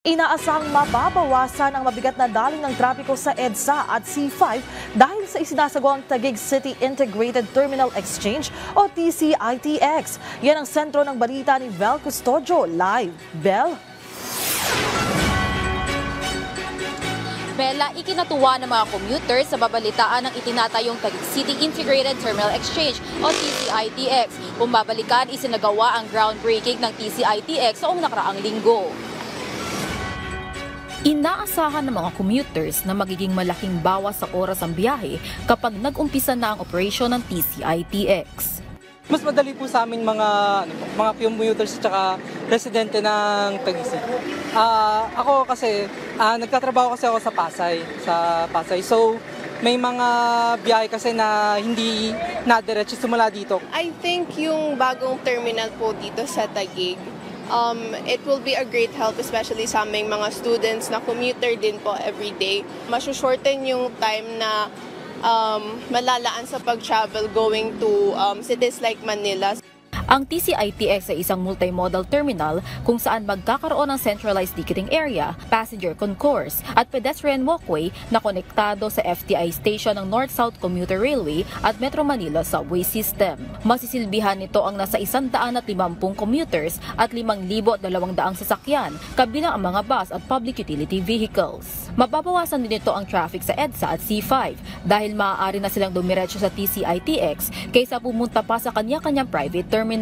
Inaasahang mababawasan ang mabigat na daloy ng trapiko sa EDSA at C5 dahil sa isinasagawang Taguig City Integrated Terminal Exchange o TCITX. Yan ang sentro ng balita ni Bel Custodio. Live, Bel? Bella, ikinatuwa ng mga commuters sa babalitaan ng itinatayong Taguig City Integrated Terminal Exchange o TCITX. Kung babalikan, isinagawa ang groundbreaking ng TCITX noong nakaraang linggo. Inaasahan ng mga commuters na magiging malaking bawas sa oras ang biyahe kapag nag-umpisa na ang operasyon ng TCITX. Mas madali po sa amin mga commuters at residente ng Taguig City. Ako kasi, nagtatrabaho kasi ako sa Pasay. So, may mga biyahe kasi na hindi nadiretso simula dito. I think yung bagong terminal po dito sa Taguig, it will be a great help especially sa aming mga students na commuter din po everyday. Masu-shorten yung time na malalaan sa pag-travel going to cities like Manila. Ang TCITX ay isang multimodal terminal kung saan magkakaroon ng centralized ticketing area, passenger concourse at pedestrian walkway na konektado sa FTI station ng North-South Commuter Railway at Metro Manila Subway System. Masisilbihan nito ang nasa 150 commuters at 5,200 sasakyan, kabilang ang mga bus at public utility vehicles. Mababawasan din ito ang traffic sa EDSA at C5 dahil maaari na silang dumiretso sa TCITX kaysa pumunta pa sa kanya-kanyang private terminals.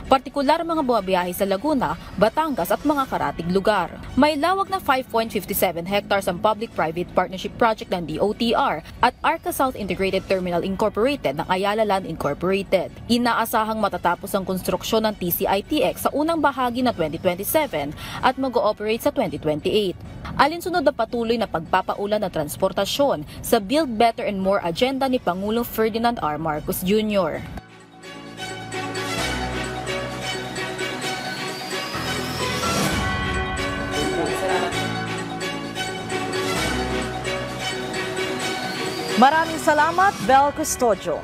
Partikular mga bumabiyahe sa Laguna, Batangas at mga karatig lugar. May lawak na 5.57 hectares ang public-private partnership project ng DOTR at Arca South Integrated Terminal Incorporated ng Ayala Land Incorporated. Inaasahang matatapos ang konstruksyon ng TCITX sa unang bahagi ng 2027 at mag-ooperate sa 2028. Alinsunod na patuloy na pagpapaulan ng transportasyon sa Build Better and More agenda ni Pangulong Ferdinand R. Marcos Jr. Maraming salamat, Bel Custodio.